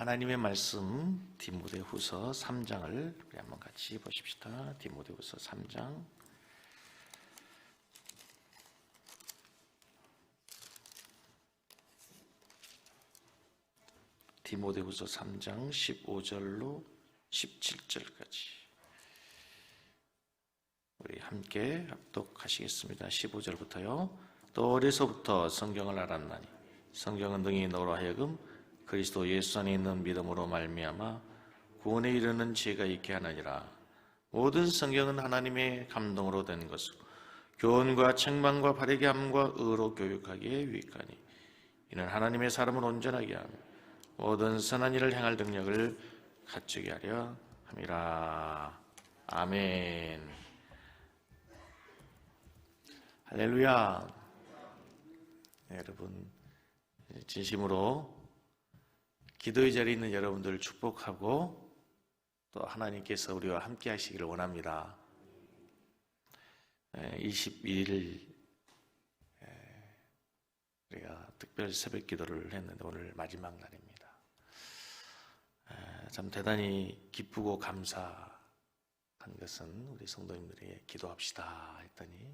하나님의 말씀 디모데후서 3장을 우리 한번 같이 보십시다. 디모데후서 3장 디모데후서 3장 15절로 17절까지 우리 함께 합독하시겠습니다. 15절부터요. 또 어려서부터 성경을 알았나니 성경은 능히 너로 하여금 그리스도 예수 안에 있는 믿음으로 말미암아 구원에 이르는 지혜가 있게 하느니라. 모든 성경은 하나님의 감동으로 된 것으로 교훈과 책망과 바르게 함과 의로 교육하기에 유익하니 이는 하나님의 사람을 온전하게 하며 모든 선한 일을 행할 능력을 갖추게 하려 함이라. 아멘. 할렐루야. 네, 여러분 진심으로 기도의 자리에 있는 여러분들을 축복하고 또 하나님께서 우리와 함께 하시기를 원합니다. 22일 우리가 특별 새벽 기도를 했는데 오늘 마지막 날입니다. 참 대단히 기쁘고 감사한 것은 우리 성도님들이 기도합시다 했더니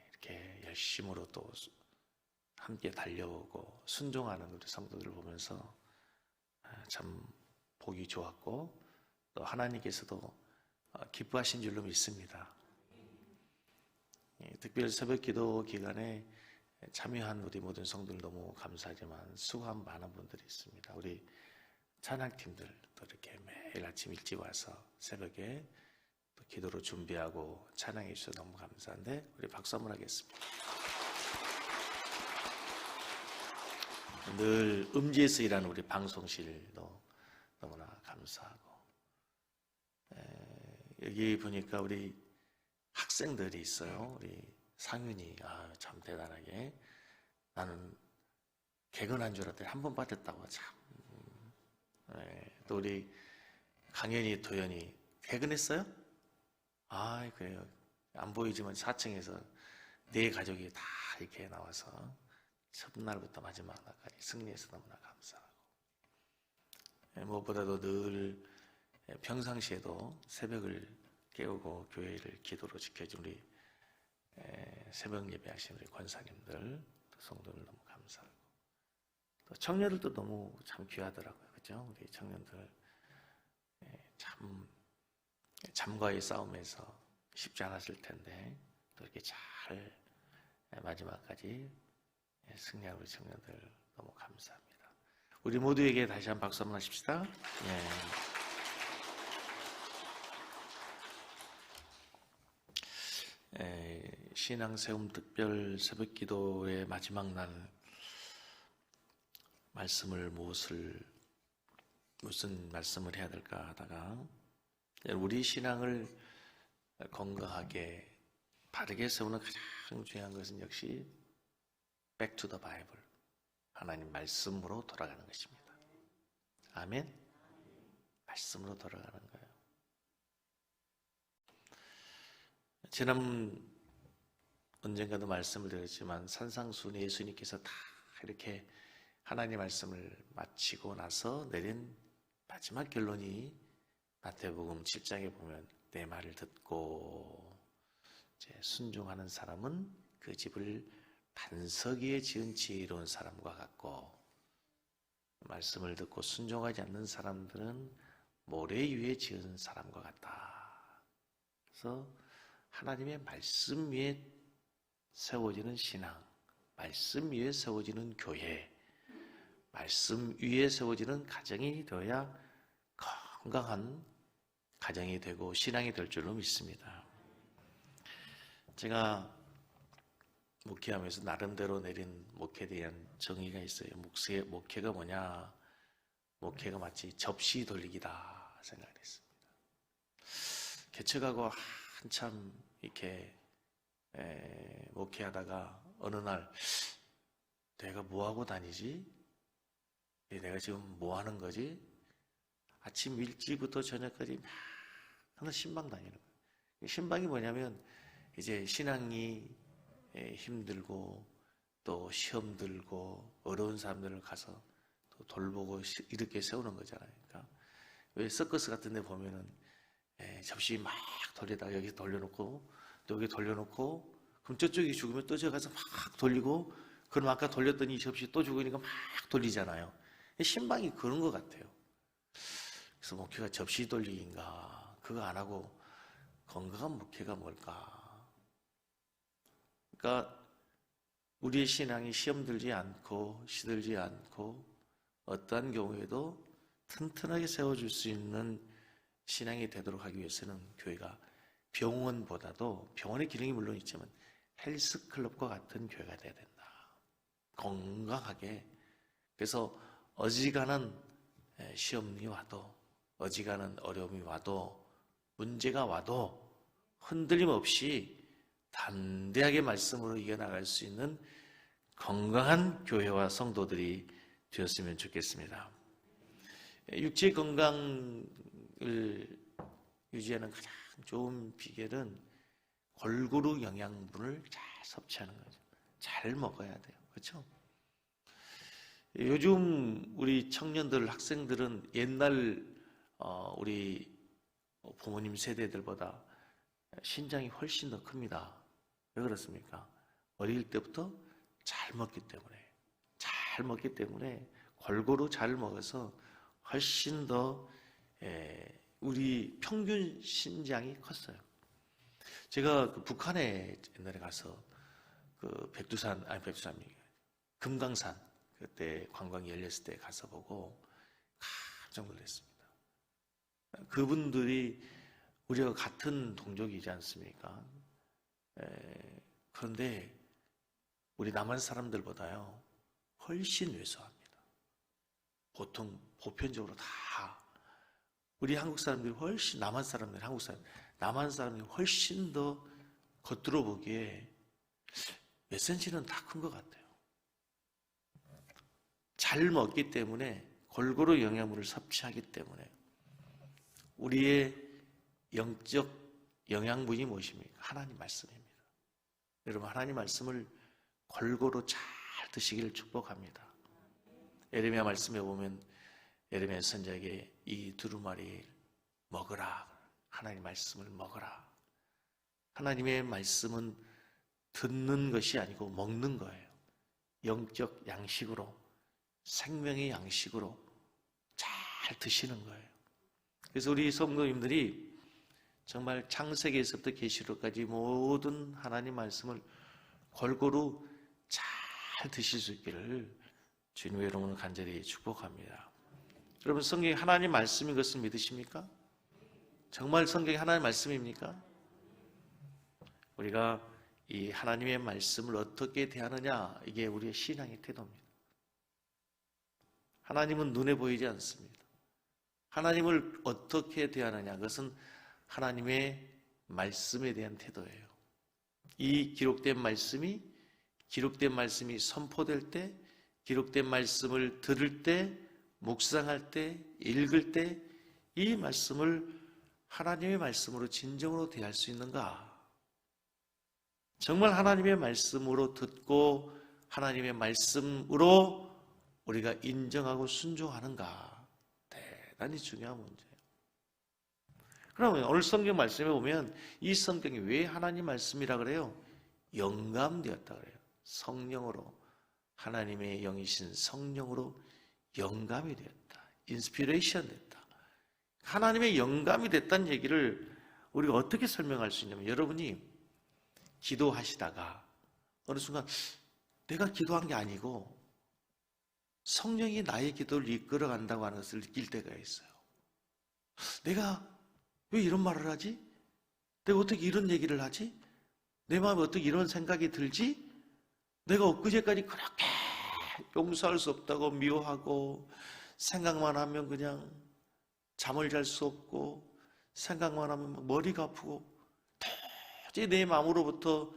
이렇게 열심으로 또 함께 달려오고 순종하는 우리 성도들을 보면서 참 보기 좋았고 또 하나님께서도 기뻐하신 줄로 믿습니다. 특별 새벽 기도 기간에 참여한 우리 모든 성도들 너무 감사하지만 수고한 많은 분들이 있습니다. 우리 찬양팀들도 이렇게 매일 아침 일찍 와서 새벽에 또 기도로 준비하고 찬양해 주셔서 너무 감사한데 우리 박수 한번 하겠습니다. 늘 음지에서 일하는 우리 방송실도 너무나 감사하고 여기 보니까 우리 학생들이 있어요. 우리 상윤이 참 대단하게 나는 개근한 줄 알았더니 한 번 받았다고 참. 또 우리 강현이 도현이 개근했어요? 그래요. 안 보이지만 4층에서 네 가족이 다 이렇게 나와서 첫날부터 마지막 날까지 승리해서 너무나 감사하고 무엇보다도 늘 평상시에도 새벽을 깨우고 교회를 기도로 지켜준 우리 새벽 예배 하신 우리 권사님들 또 성도들 너무 감사하고 또 청년들도 너무 참 귀하더라고요. 그죠? 우리 청년들 참 잠과의 싸움에서 쉽지 않았을 텐데 또 이렇게 잘 마지막까지 승리한 우리 청년들 너무 감사합니다. 우리 모두에게 다시 한번 박수 한번 하십시다. 신앙세움 특별 새벽기도의 마지막 날 말씀을 무슨 말씀을 해야 될까 하다가 우리 신앙을 건강하게 바르게 세우는 가장 중요한 것은 역시 Back to the Bible, 하나님 말씀으로 돌아가는 것입니다. 아멘. 말씀으로 돌아가는 거예요. 지난 언젠가도 말씀을 드렸지만 산상수훈 예수님께서 다 이렇게 하나님 말씀을 마치고 나서 내린 마지막 결론이 마태복음 7장에 보면 내 말을 듣고 이제 순종하는 사람은 그 집을 반석 위에 지은 지혜로운 사람과 같고 말씀을 듣고 순종하지 않는 사람들은 모래 위에 지은 사람과 같다. 그래서 하나님의 말씀 위에 세워지는 신앙, 말씀 위에 세워지는 교회, 말씀 위에 세워지는 가정이 되어야 건강한 가정이 되고 신앙이 될 줄로 믿습니다. 제가 목회하면서 나름대로 내린 목회에 대한 정의가 있어요. 목회가 뭐냐? 목회가 마치 접시 돌리기다 생각했습니다. 개척하고 한참 이렇게 목회하다가 어느 날 내가 뭐하고 다니지? 내가 지금 뭐하는 거지? 아침 일찍부터 저녁까지 맨날 신방 다니는 거예요. 신방이 뭐냐면 이제 신앙이 힘들고 또 시험 들고 어려운 사람들을 가서 또 돌보고 이렇게 세우는 거잖아요. 그러니까 왜 서커스 같은 데 보면은 접시 막 돌리다가 여기 돌려놓고 또 여기 돌려놓고 그럼 저쪽이 죽으면 또 저 가서 막 돌리고 그럼 아까 돌렸더니 이 접시 또 죽으니까 막 돌리잖아요. 신방이 그런 것 같아요. 그래서 목회가 접시 돌리기인가 그거 안 하고 건강한 목회가 뭘까? 그러니까 우리의 신앙이 시험 들지 않고 시들지 않고 어떠한 경우에도 튼튼하게 세워줄 수 있는 신앙이 되도록 하기 위해서는 교회가 병원보다도 병원의 기능이 물론 있지만 헬스클럽과 같은 교회가 돼야 된다. 건강하게. 그래서 어지간한 시험이 와도 어지간한 어려움이 와도 문제가 와도 흔들림 없이 담대하게 말씀으로 이겨나갈 수 있는 건강한 교회와 성도들이 되었으면 좋겠습니다. 육체 건강을 유지하는 가장 좋은 비결은 골고루 영양분을 잘 섭취하는 거죠. 잘 먹어야 돼요. 그렇죠? 요즘 우리 청년들, 학생들은 옛날 우리 부모님 세대들보다 신장이 훨씬 더 큽니다. 왜 그렇습니까? 어릴 때부터 잘 먹기 때문에 골고루 잘 먹어서 훨씬 더 우리 평균 신장이 컸어요. 제가 그 북한에 옛날에 가서 그 금강산 그때 관광이 열렸을 때 가서 보고 깜짝 놀랐습니다. 그분들이 우리가 같은 동족이지 않습니까? 그런데 우리 남한 사람들보다요 훨씬 왜소합니다. 보통 보편적으로 다 우리 한국 사람들이 훨씬 남한 사람들이 훨씬 더 겉으로 보기에 몇 센치는 다 큰 것 같아요. 잘 먹기 때문에 골고루 영양분을 섭취하기 때문에 우리의 영적 영양분이 무엇입니까? 하나님 말씀입니다. 여러분 하나님 말씀을 골고루 잘 드시기를 축복합니다. 예레미야 말씀에 보면 예레미야 선지자에게 이 두루마리 먹으라. 하나님 말씀을 먹어라. 하나님의 말씀은 듣는 것이 아니고 먹는 거예요. 영적 양식으로 생명의 양식으로 잘 드시는 거예요. 그래서 우리 성도님들이 정말 창세기에서부터 계시록까지 모든 하나님 말씀을 골고루 잘 드실 수 있기를 주님의 이름으로 간절히 축복합니다. 여러분 성경이 하나님 말씀인 것을 믿으십니까? 정말 성경이 하나님 말씀입니까? 우리가 이 하나님의 말씀을 어떻게 대하느냐 이게 우리의 신앙의 태도입니다. 하나님은 눈에 보이지 않습니다. 하나님을 어떻게 대하느냐 그것은 하나님의 말씀에 대한 태도예요. 이 기록된 말씀이 선포될 때, 기록된 말씀을 들을 때, 묵상할 때, 읽을 때 이 말씀을 하나님의 말씀으로 진정으로 대할 수 있는가? 정말 하나님의 말씀으로 듣고 하나님의 말씀으로 우리가 인정하고 순종하는가? 대단히 중요한 문제예요. 그러면 오늘 성경 말씀에 보면 이 성경이 왜 하나님 말씀이라 그래요? 영감되었다 그래요. 성령으로 하나님의 영이신 성령으로 영감이 되었다. 인스피레이션 됐다. 하나님의 영감이 됐다는 얘기를 우리가 어떻게 설명할 수 있냐면 여러분이 기도하시다가 어느 순간 내가 기도한 게 아니고 성령이 나의 기도를 이끌어간다고 하는 것을 느낄 때가 있어요. 내가 왜 이런 말을 하지? 내가 어떻게 이런 얘기를 하지? 내 마음에 어떻게 이런 생각이 들지? 내가 엊그제까지 그렇게 용서할 수 없다고 미워하고 생각만 하면 그냥 잠을 잘 수 없고 생각만 하면 머리가 아프고 도저히 내 마음으로부터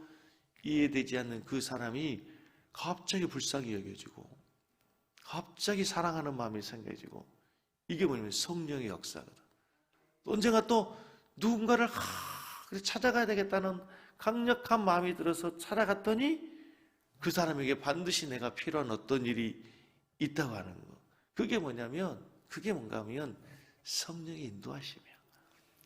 이해되지 않는 그 사람이 갑자기 불쌍히 여겨지고 갑자기 사랑하는 마음이 생겨지고 이게 뭐냐면 성령의 역사거든. 언젠가 또 누군가를 찾아가야 되겠다는 강력한 마음이 들어서 찾아갔더니 그 사람에게 반드시 내가 필요한 어떤 일이 있다고 하는 거. 그게 뭔가 하면 성령의 인도하심이야.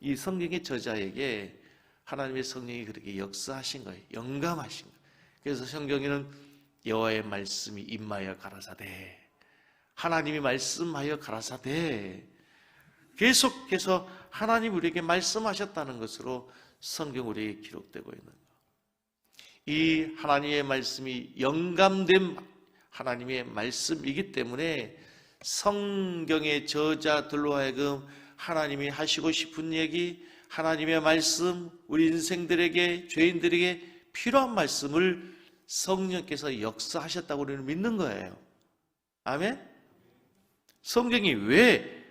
이 성령의 저자에게 하나님의 성령이 그렇게 역사하신 거예요. 영감하신 거예요. 그래서 성경에는 여호와의 말씀이 임하여 가라사대, 하나님이 말씀하여 가라사대, 계속해서 하나님 우리에게 말씀하셨다는 것으로 성경 우리에게 기록되고 있는 거예요. 이 하나님의 말씀이 영감된 하나님의 말씀이기 때문에 성경의 저자들로 하여금 하나님이 하시고 싶은 얘기, 하나님의 말씀, 우리 인생들에게, 죄인들에게 필요한 말씀을 성령께서 역사하셨다고 우리는 믿는 거예요. 아멘? 성경이 왜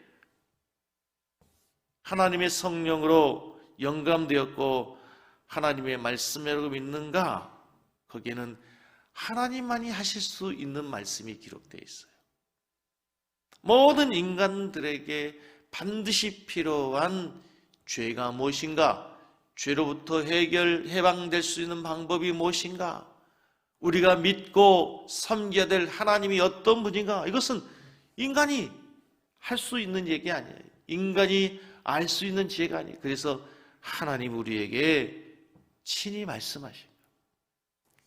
하나님의 성령으로 영감되었고 하나님의 말씀이라고 믿는가? 거기에는 하나님만이 하실 수 있는 말씀이 기록되어 있어요. 모든 인간들에게 반드시 필요한 죄가 무엇인가? 죄로부터 해방될 수 있는 방법이 무엇인가? 우리가 믿고 섬겨야 될 하나님이 어떤 분인가? 이것은 인간이 할 수 있는 얘기 아니에요. 인간이 알 수 있는 지혜가 아니에요. 그래서 하나님 우리에게 친히 말씀하신 거예요.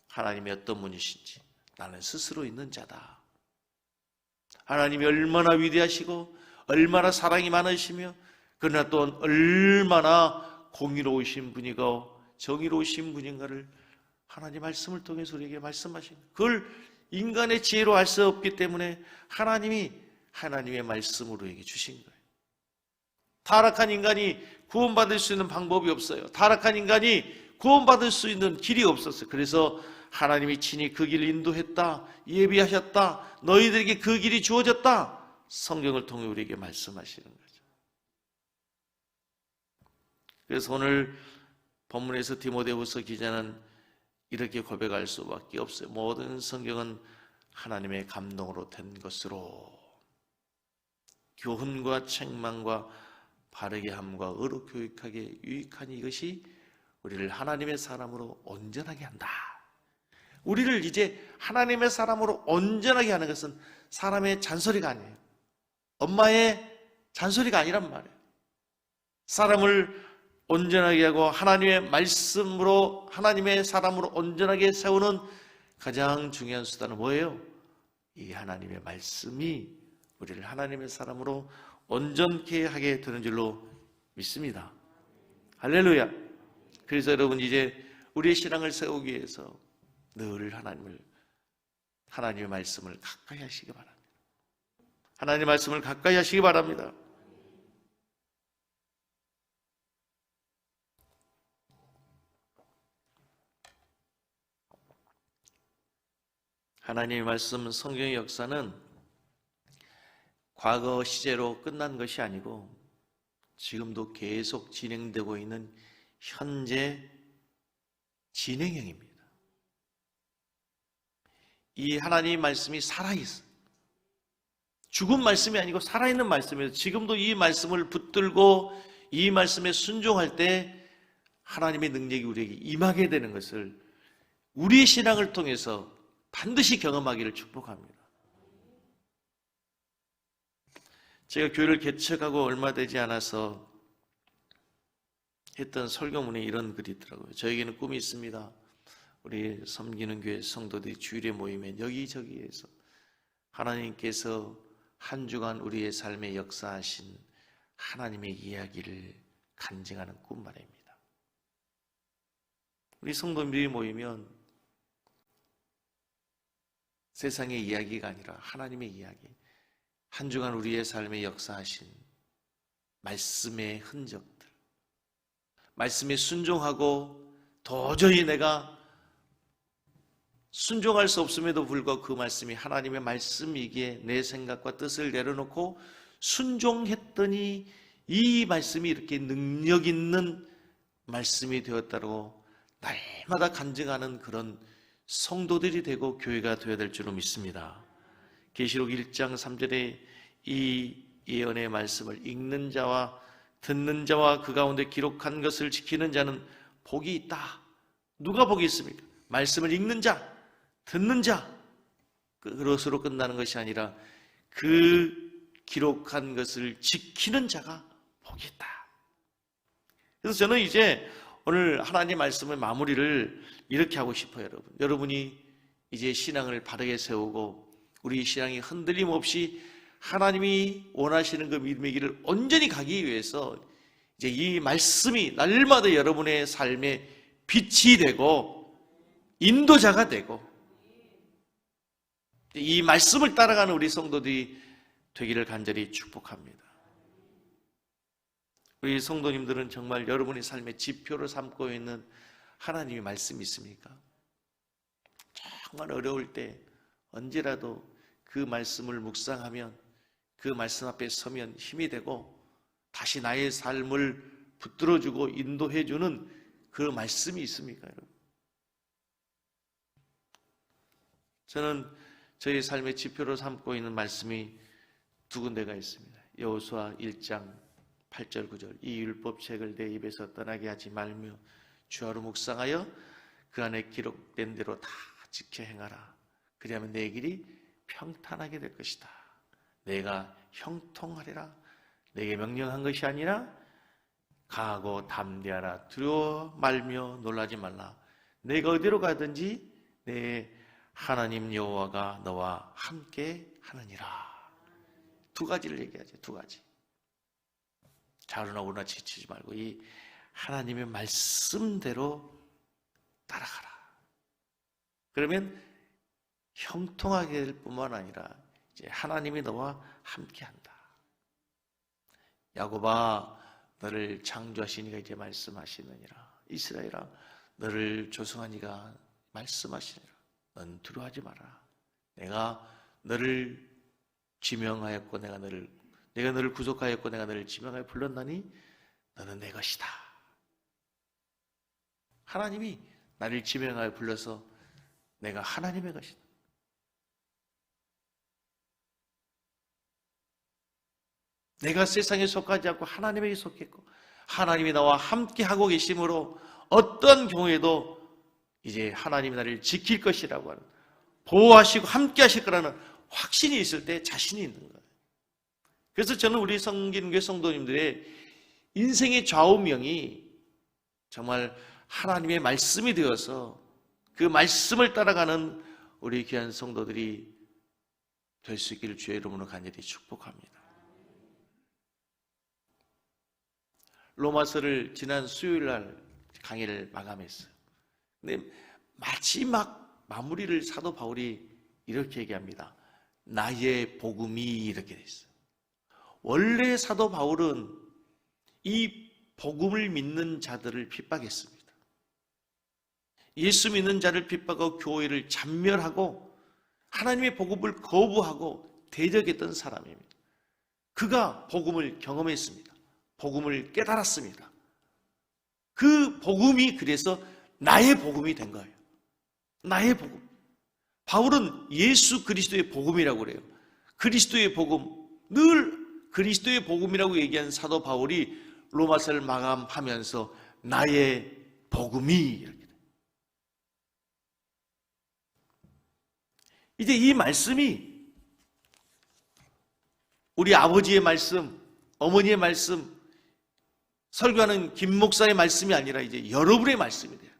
하나님이 어떤 분이신지 나는 스스로 있는 자다. 하나님이 얼마나 위대하시고 얼마나 사랑이 많으시며 그러나 또 얼마나 공의로우신 분이고 정의로우신 분인가를 하나님 말씀을 통해서 우리에게 말씀하신 거예요. 그걸 인간의 지혜로 알 수 없기 때문에 하나님이 하나님의 말씀으로 우리에게 주신 거예요. 타락한 인간이 구원받을 수 있는 방법이 없어요. 타락한 인간이 구원받을 수 있는 길이 없었어요. 그래서 하나님이 친히 그 길을 인도했다, 예비하셨다, 너희들에게 그 길이 주어졌다. 성경을 통해 우리에게 말씀하시는 거죠. 그래서 오늘 본문에서 디모데후서 기자는 이렇게 고백할 수밖에 없어요. 모든 성경은 하나님의 감동으로 된 것으로 교훈과 책망과 바르게 함과 의로 교육하게 유익하니 이것이 우리를 하나님의 사람으로 온전하게 한다. 우리를 이제 하나님의 사람으로 온전하게 하는 것은 사람의 잔소리가 아니에요. 엄마의 잔소리가 아니란 말이에요. 사람을 온전하게 하고 하나님의 말씀으로 하나님의 사람으로 온전하게 세우는 가장 중요한 수단은 뭐예요? 이 하나님의 말씀이 우리를 하나님의 사람으로 온전케 하게 되는 줄로 믿습니다. 할렐루야. 그래서 여러분 이제 우리의 신앙을 세우기 위해서 늘 하나님의 말씀을 가까이 하시기 바랍니다. 하나님의 말씀을 가까이 하시기 바랍니다. 하나님의 말씀, 성경의 역사는 과거 시제로 끝난 것이 아니고 지금도 계속 진행되고 있는 현재 진행형입니다. 이 하나님의 말씀이 살아있어요. 죽은 말씀이 아니고 살아있는 말씀이에요. 지금도 이 말씀을 붙들고 이 말씀에 순종할 때 하나님의 능력이 우리에게 임하게 되는 것을 우리의 신앙을 통해서 반드시 경험하기를 축복합니다. 제가 교회를 개척하고 얼마 되지 않아서 했던 설교문에 이런 글이 있더라고요. 저에게는 꿈이 있습니다. 우리 섬기는 교회 성도들이 주일에 모이면 여기저기에서 하나님께서 한 주간 우리의 삶에 역사하신 하나님의 이야기를 간증하는 꿈 말입니다. 우리 성도들이 모이면 세상의 이야기가 아니라 하나님의 이야기, 한 주간 우리의 삶에 역사하신 말씀의 흔적들, 말씀에 순종하고 도저히 내가 순종할 수 없음에도 불구하고 그 말씀이 하나님의 말씀이기에 내 생각과 뜻을 내려놓고 순종했더니 이 말씀이 이렇게 능력 있는 말씀이 되었다고 날마다 간증하는 그런 성도들이 되고 교회가 되어야 될 줄로 믿습니다. 계시록 1장 3절에 이 예언의 말씀을 읽는 자와 듣는 자와 그 가운데 기록한 것을 지키는 자는 복이 있다. 누가 복이 있습니까? 말씀을 읽는 자, 듣는 자, 그것으로 끝나는 것이 아니라 그 기록한 것을 지키는 자가 복이 있다. 그래서 저는 이제 오늘 하나님 말씀의 마무리를 이렇게 하고 싶어요, 여러분. 여러분이 이제 신앙을 바르게 세우고 우리 신앙이 흔들림 없이 하나님이 원하시는 그 믿음의 길을 온전히 가기 위해서 이제 이 말씀이 날마다 여러분의 삶에 빛이 되고 인도자가 되고 이 말씀을 따라가는 우리 성도들이 되기를 간절히 축복합니다. 우리 성도님들은 정말 여러분의 삶의 지표를 삼고 있는 하나님의 말씀이 있습니까? 정말 어려울 때 언제라도 그 말씀을 묵상하면 그 말씀 앞에 서면 힘이 되고 다시 나의 삶을 붙들어주고 인도해주는 그 말씀이 있습니까, 여러분? 저는 저희 삶의 지표로 삼고 있는 말씀이 두 군데가 있습니다. 여호수아 1장 8절 9절 이 율법책을 내 입에서 떠나게 하지 말며 주야로 묵상하여 그 안에 기록된 대로 다 지켜 행하라. 그리하면 내 길이 평탄하게 될 것이다. 내가 형통하리라. 내게 명령한 것이 아니라 강하고 담대하라. 두려워 말며 놀라지 말라. 내가 어디로 가든지 내 하나님 여호와가 너와 함께 하느니라. 두 가지를 얘기하죠. 두 가지. 좌우나 우나 지치지 말고 이 하나님의 말씀대로 따라가라. 그러면 형통하게 될 뿐만 아니라 이제 하나님이 너와 함께한다. 야곱아 너를 창조하신 이가 이제 말씀하시느니라. 이스라엘아 너를 조성한 이가 말씀하시느니라. 넌 두려워하지 마라. 내가 너를 지명하였고 내가 너를 구속하였고 내가 너를 지명하여 불렀나니 너는 내 것이다. 하나님이 나를 지명하여 불러서 내가 하나님의 것이다. 내가 세상에 속하지 않고 하나님에게 속했고 하나님이 나와 함께 하고 계심으로 어떤 경우에도 이제 하나님이 나를 지킬 것이라고 하는 보호하시고 함께 하실 거라는 확신이 있을 때 자신이 있는 거예요. 그래서 저는 우리 성gin교회 성도님들의 인생의 좌우명이 정말 하나님의 말씀이 되어서 그 말씀을 따라가는 우리 귀한 성도들이 될 수 있기를 주의 이름으로 간절히 축복합니다. 로마서를 지난 수요일 날 강의를 마감했어요. 근데 마지막 마무리를 사도 바울이 이렇게 얘기합니다. 나의 복음이 이렇게 돼 있어요. 원래 사도 바울은 이 복음을 믿는 자들을 핍박했습니다. 예수 믿는 자를 핍박하고 교회를 잔멸하고 하나님의 복음을 거부하고 대적했던 사람입니다. 그가 복음을 경험했습니다. 복음을 깨달았습니다. 그 복음이 그래서 나의 복음이 된 거예요. 나의 복음. 바울은 예수 그리스도의 복음이라고 그래요. 그리스도의 복음, 늘 그리스도의 복음이라고 얘기한 사도 바울이 로마서를 마감하면서 나의 복음이 이렇게 돼요. 이제 이 말씀이 우리 아버지의 말씀, 어머니의 말씀, 설교하는 김 목사의 말씀이 아니라 이제 여러분의 말씀이 돼요.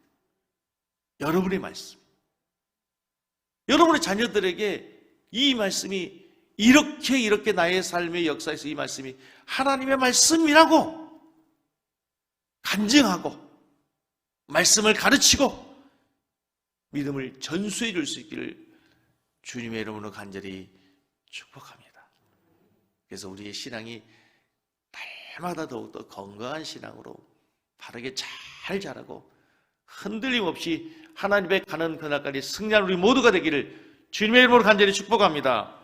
여러분의 말씀. 여러분의 자녀들에게 이 말씀이 이렇게 나의 삶의 역사에서 이 말씀이 하나님의 말씀이라고 간증하고 말씀을 가르치고 믿음을 전수해 줄 수 있기를 주님의 이름으로 간절히 축복합니다. 그래서 우리의 신앙이 날마다 더욱더 건강한 신앙으로 바르게 잘 자라고 흔들림 없이 하나님의 가는 그날까지 승리하는 우리 모두가 되기를 주님의 이름으로 간절히 축복합니다.